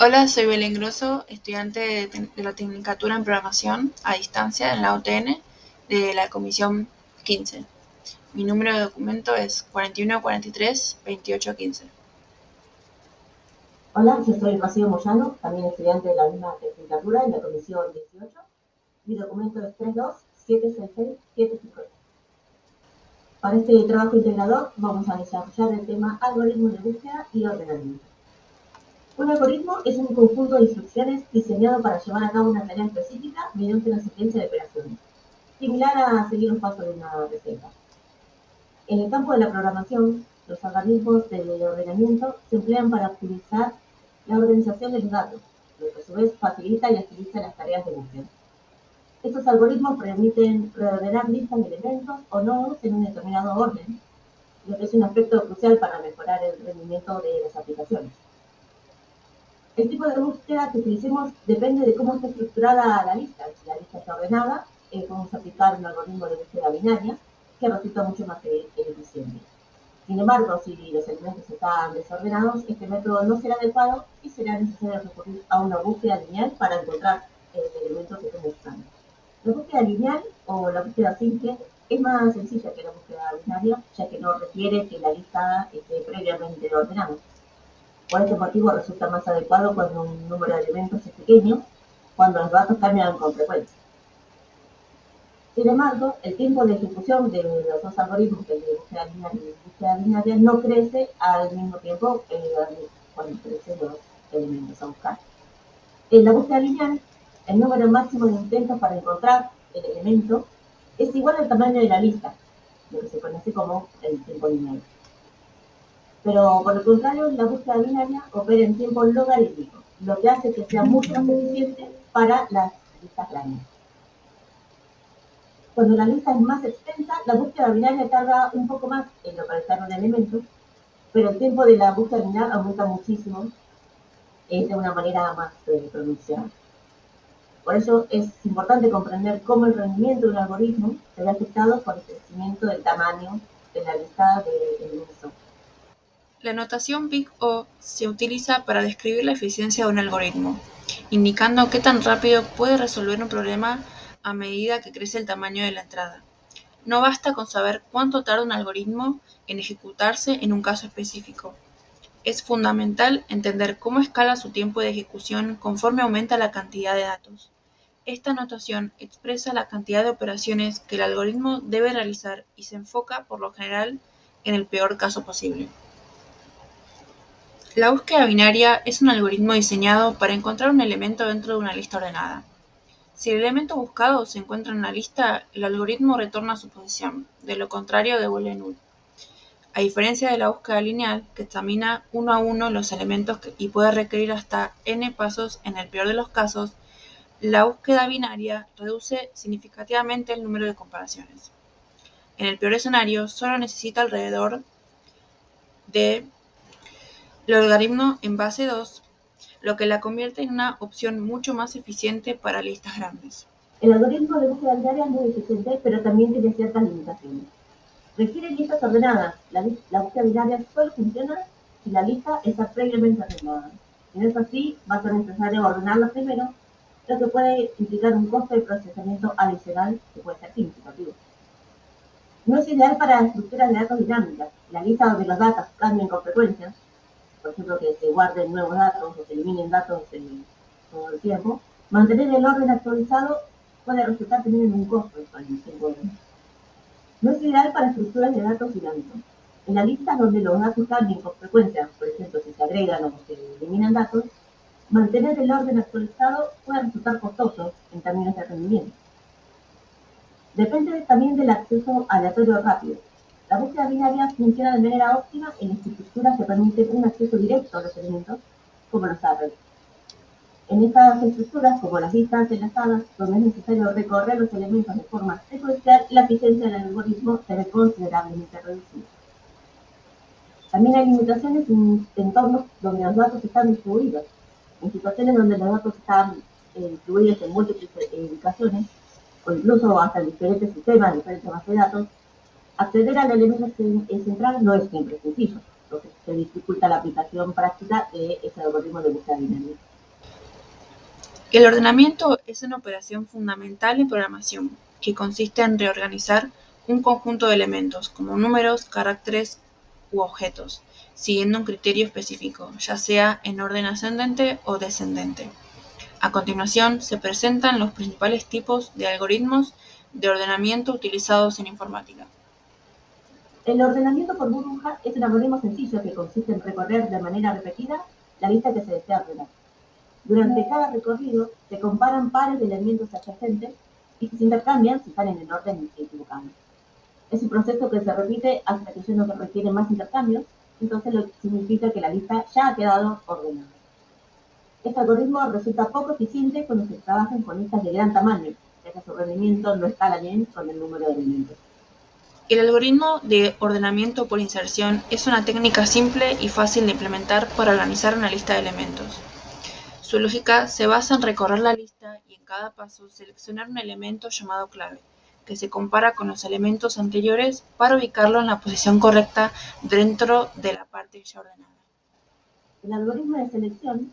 Hola, soy Belén Grosso, estudiante de la Tecnicatura en Programación a distancia en la UTN de la Comisión 15. Mi número de documento es 4143-2815. Hola, yo soy Rocío Moyano, también estudiante de la misma tecnicatura en la Comisión 18. Mi documento es 32766-758. Para este trabajo integrador vamos a desarrollar el tema algoritmos de búsqueda y ordenamiento. Un algoritmo es un conjunto de instrucciones diseñado para llevar a cabo una tarea específica mediante una secuencia de operaciones, similar a seguir los pasos de una receta. En el campo de la programación, los algoritmos de ordenamiento se emplean para optimizar la organización de los datos, lo que a su vez facilita y agiliza las tareas de búsqueda. Estos algoritmos permiten reordenar listas de elementos o nodos en un determinado orden, lo que es un aspecto crucial para mejorar el rendimiento de las aplicaciones. El tipo de búsqueda que utilicemos depende de cómo está estructurada la lista. Si la lista está ordenada, podemos aplicar un algoritmo de búsqueda binaria que resulta mucho más eficiente. Sin embargo, si los elementos están desordenados, este método no será adecuado y será necesario recurrir a una búsqueda lineal para encontrar el elemento que estemos buscando. La búsqueda lineal o la búsqueda simple es más sencilla que la búsqueda binaria, ya que no requiere que la lista esté previamente ordenada. Por este motivo resulta más adecuado cuando un número de elementos es pequeño, cuando los datos cambian con frecuencia. Sin embargo, el tiempo de ejecución de los dos algoritmos, el de búsqueda lineal y de búsqueda binaria, no crece al mismo tiempo cuando crecen los elementos a buscar. En la búsqueda lineal, el número máximo de intentos para encontrar el elemento es igual al tamaño de la lista, lo que se conoce como el tiempo lineal. Pero por el contrario, la búsqueda binaria opera en tiempo logarítmico, lo que hace que sea mucho más eficiente para las listas grandes. Cuando la lista es más extensa, la búsqueda binaria tarda un poco más en localizar un elemento, pero el tiempo de la búsqueda binaria aumenta muchísimo de una manera más pronunciada. Por eso es importante comprender cómo el rendimiento de un algoritmo se ve afectado por el crecimiento del tamaño de la lista de elementos. La notación Big O se utiliza para describir la eficiencia de un algoritmo, indicando qué tan rápido puede resolver un problema a medida que crece el tamaño de la entrada. No basta con saber cuánto tarda un algoritmo en ejecutarse en un caso específico. Es fundamental entender cómo escala su tiempo de ejecución conforme aumenta la cantidad de datos. Esta notación expresa la cantidad de operaciones que el algoritmo debe realizar y se enfoca, por lo general, en el peor caso posible. La búsqueda binaria es un algoritmo diseñado para encontrar un elemento dentro de una lista ordenada. Si el elemento buscado se encuentra en la lista, el algoritmo retorna a su posición, de lo contrario devuelve null. A diferencia de la búsqueda lineal, que examina uno a uno los elementos y puede requerir hasta n pasos en el peor de los casos, la búsqueda binaria reduce significativamente el número de comparaciones. En el peor escenario, solo necesita alrededor de logaritmo en base 2, lo que la convierte en una opción mucho más eficiente para listas grandes. El algoritmo de búsqueda binaria es muy eficiente, pero también tiene ciertas limitaciones. Requiere listas ordenadas. La búsqueda binaria solo funciona si la lista está previamente ordenada. Si no es así, va a ser necesario ordenarla primero, lo que puede implicar un costo de procesamiento adicional que puede ser significativo. No es ideal para estructuras de datos dinámicas. La lista donde los datos cambian con frecuencia, por ejemplo, que se guarden nuevos datos o se eliminen datos todo el tiempo, mantener el orden actualizado puede resultar teniendo un costo al tiempo. No es ideal para estructuras de datos dinámicos. En la lista donde los datos cambien con frecuencia, por ejemplo, si se agregan o se eliminan datos, mantener el orden actualizado puede resultar costoso en términos de rendimiento. Depende también del acceso aleatorio rápido. La búsqueda binaria funciona de manera óptima en estructuras que permiten un acceso directo a los elementos, como los arrays. En estas estructuras, como las listas enlazadas, donde es necesario recorrer los elementos de forma secuencial, la eficiencia del algoritmo se ve considerablemente reducida. También hay limitaciones en entornos donde los datos están distribuidos. En situaciones donde los datos están distribuidos en múltiples ubicaciones, o incluso hasta en diferentes sistemas, diferentes bases de datos, acceder al elemento central no es siempre sencillo, entonces se dificulta la aplicación práctica de ese algoritmo de búsqueda binaria. El ordenamiento es una operación fundamental en programación, que consiste en reorganizar un conjunto de elementos, como números, caracteres u objetos, siguiendo un criterio específico, ya sea en orden ascendente o descendente. A continuación, se presentan los principales tipos de algoritmos de ordenamiento utilizados en informática. El ordenamiento por burbuja es un algoritmo sencillo que consiste en recorrer de manera repetida la lista que se desea ordenar. Durante cada recorrido se comparan pares de elementos adyacentes y se intercambian si están en el orden equivocado. Es un proceso que se repite hasta que ya no se requiere más intercambios, entonces lo que significa que la lista ya ha quedado ordenada. Este algoritmo resulta poco eficiente cuando se trabajan con listas de gran tamaño, ya que su rendimiento no escala bien con el número de elementos. El algoritmo de ordenamiento por inserción es una técnica simple y fácil de implementar para organizar una lista de elementos. Su lógica se basa en recorrer la lista y en cada paso seleccionar un elemento llamado clave, que se compara con los elementos anteriores para ubicarlo en la posición correcta dentro de la parte ya ordenada. El algoritmo de selección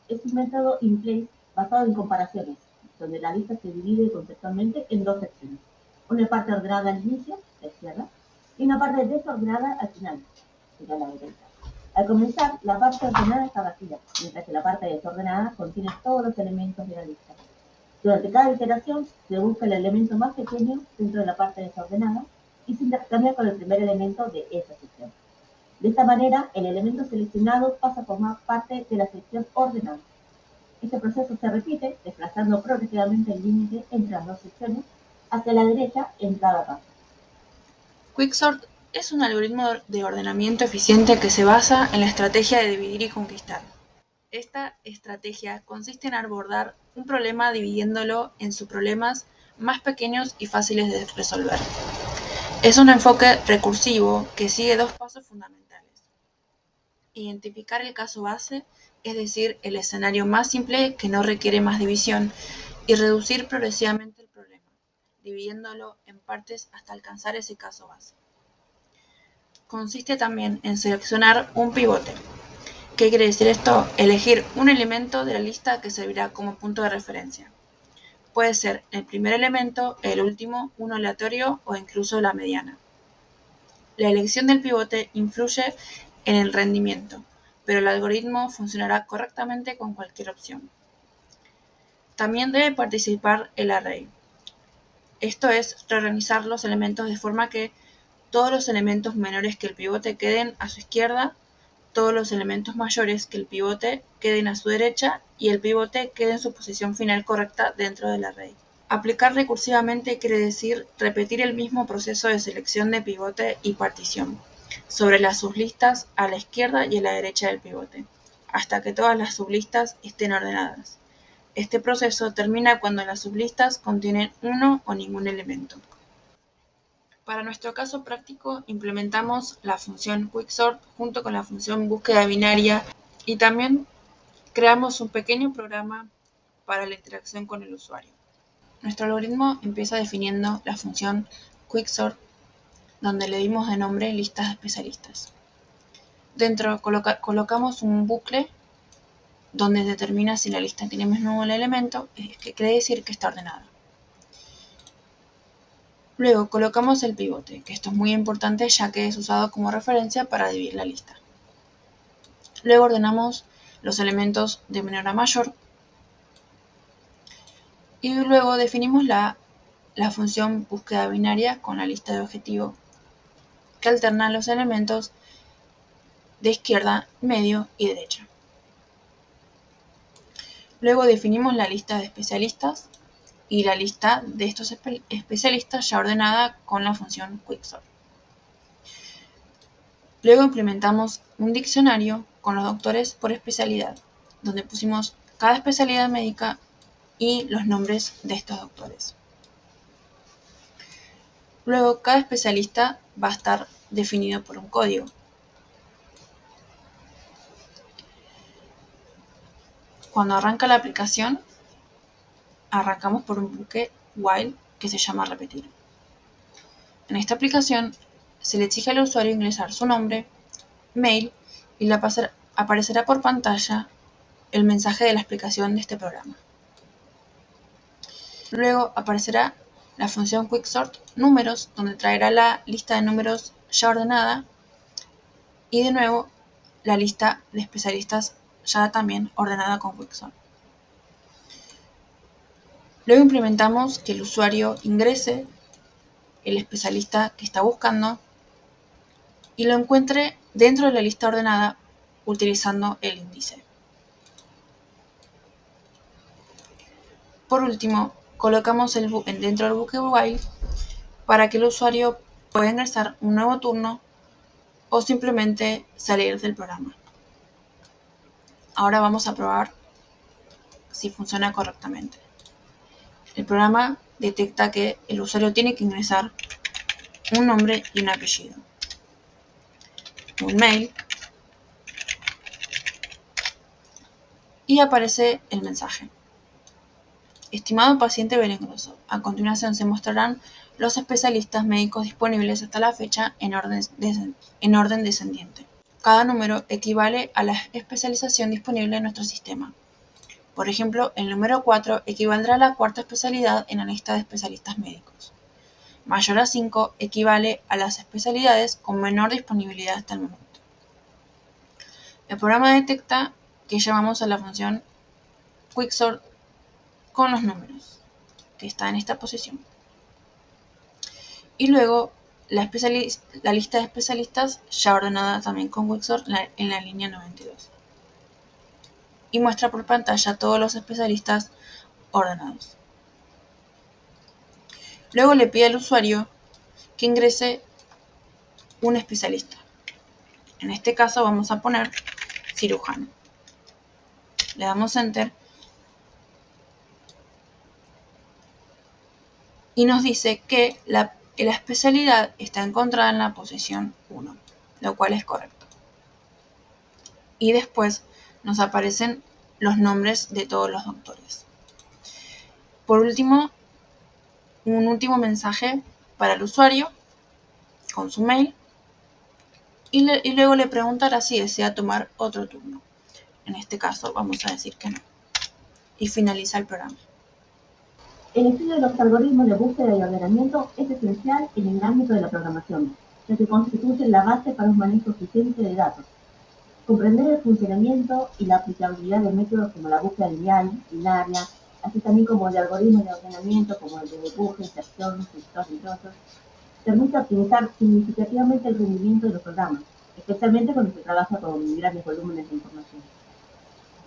es un método in-place basado en comparaciones, donde la lista se divide conceptualmente en dos secciones. Una parte ordenada al inicio, la izquierda, y una parte desordenada al final, sería la derecha. Al comenzar, la parte ordenada está vacía, mientras que la parte desordenada contiene todos los elementos de la lista. Durante cada iteración se busca el elemento más pequeño dentro de la parte desordenada y se intercambia con el primer elemento de esa sección. De esta manera, el elemento seleccionado pasa a formar parte de la sección ordenada. Este proceso se repite desplazando progresivamente el límite entre las dos secciones hacia la derecha en cada paso. Quicksort es un algoritmo de ordenamiento eficiente que se basa en la estrategia de dividir y conquistar. Esta estrategia consiste en abordar un problema dividiéndolo en subproblemas más pequeños y fáciles de resolver. Es un enfoque recursivo que sigue dos pasos fundamentales. Identificar el caso base, es decir, el escenario más simple que no requiere más división, y reducir progresivamente el problema, dividiéndolo en partes hasta alcanzar ese caso base. Consiste también en seleccionar un pivote. ¿Qué quiere decir esto? Elegir un elemento de la lista que servirá como punto de referencia. Puede ser el primer elemento, el último, uno aleatorio o incluso la mediana. La elección del pivote influye en el rendimiento, pero el algoritmo funcionará correctamente con cualquier opción. También debe participar el array. Esto es reorganizar los elementos de forma que todos los elementos menores que el pivote queden a su izquierda, todos los elementos mayores que el pivote queden a su derecha y el pivote quede en su posición final correcta dentro del array. Aplicar recursivamente quiere decir repetir el mismo proceso de selección de pivote y partición sobre las sublistas a la izquierda y a la derecha del pivote, hasta que todas las sublistas estén ordenadas. Este proceso termina cuando las sublistas contienen uno o ningún elemento. Para nuestro caso práctico implementamos la función quicksort junto con la función búsqueda binaria y también creamos un pequeño programa para la interacción con el usuario. Nuestro algoritmo empieza definiendo la función quicksort, donde le dimos de nombre listas de especialistas. Dentro colocamos un bucle donde determina si la lista tiene mismo el elemento, que quiere decir que está ordenada. Luego colocamos el pivote, que esto es muy importante ya que es usado como referencia para dividir la lista. Luego ordenamos los elementos de menor a mayor y luego definimos la función búsqueda binaria con la lista de objetivo que alterna los elementos de izquierda, medio y derecha. Luego definimos la lista de especialistas y la lista de estos especialistas ya ordenada con la función quicksort. Luego implementamos un diccionario con los doctores por especialidad, donde pusimos cada especialidad médica y los nombres de estos doctores. Luego cada especialista va a estar definido por un código. Cuando arranca la aplicación, arrancamos por un bucle while que se llama repetir. En esta aplicación se le exige al usuario ingresar su nombre, mail y le aparecerá por pantalla el mensaje de la explicación de este programa. Luego aparecerá la función quicksort números, donde traerá la lista de números ya ordenada y de nuevo la lista de especialistas ya también ordenada con quicksort. Luego implementamos que el usuario ingrese el especialista que está buscando y lo encuentre dentro de la lista ordenada utilizando el índice. Por último, colocamos dentro del bucle while para que el usuario pueda ingresar un nuevo turno o simplemente salir del programa. Ahora vamos a probar si funciona correctamente. El programa detecta que el usuario tiene que ingresar un nombre y un apellido, un mail, y aparece el mensaje. Estimado paciente Berengroso, a continuación se mostrarán los especialistas médicos disponibles hasta la fecha en orden descendiente. Cada número equivale a la especialización disponible en nuestro sistema. Por ejemplo, el número 4 equivaldrá a la cuarta especialidad en la lista de especialistas médicos. Mayor a 5 equivale a las especialidades con menor disponibilidad hasta el momento. El programa detecta que llamamos a la función quicksort con los números, que está en esta posición. Y luego la lista de especialistas ya ordenada también con quicksort en la línea 92. Y muestra por pantalla todos los especialistas ordenados. Luego le pide al usuario que ingrese un especialista. En este caso vamos a poner cirujano. Le damos Enter y nos dice que la especialidad está encontrada en la posición 1, lo cual es correcto. Y después nos aparecen los nombres de todos los doctores. Por último, un último mensaje para el usuario con su mail y luego le preguntará si desea tomar otro turno. En este caso vamos a decir que no. Y finaliza el programa. El estudio de los algoritmos de búsqueda y ordenamiento es esencial en el ámbito de la programación, ya que constituye la base para un manejo eficiente de datos. Comprender el funcionamiento y la aplicabilidad de métodos como la búsqueda lineal, binaria, así también como de algoritmos de ordenamiento como el de debuje, inserción, sector y trozos, permite optimizar significativamente el rendimiento de los programas, especialmente cuando se trabaja con grandes volúmenes de información.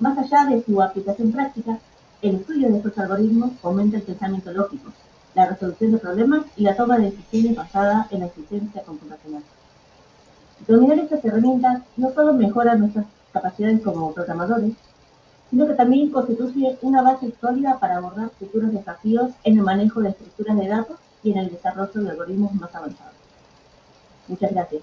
Más allá de su aplicación práctica, el estudio de estos algoritmos fomenta el pensamiento lógico, la resolución de problemas y la toma de decisiones basada en la eficiencia computacional. Dominar estas herramientas no solo mejora nuestras capacidades como programadores, sino que también constituye una base sólida para abordar futuros desafíos en el manejo de estructuras de datos y en el desarrollo de algoritmos más avanzados. Muchas gracias.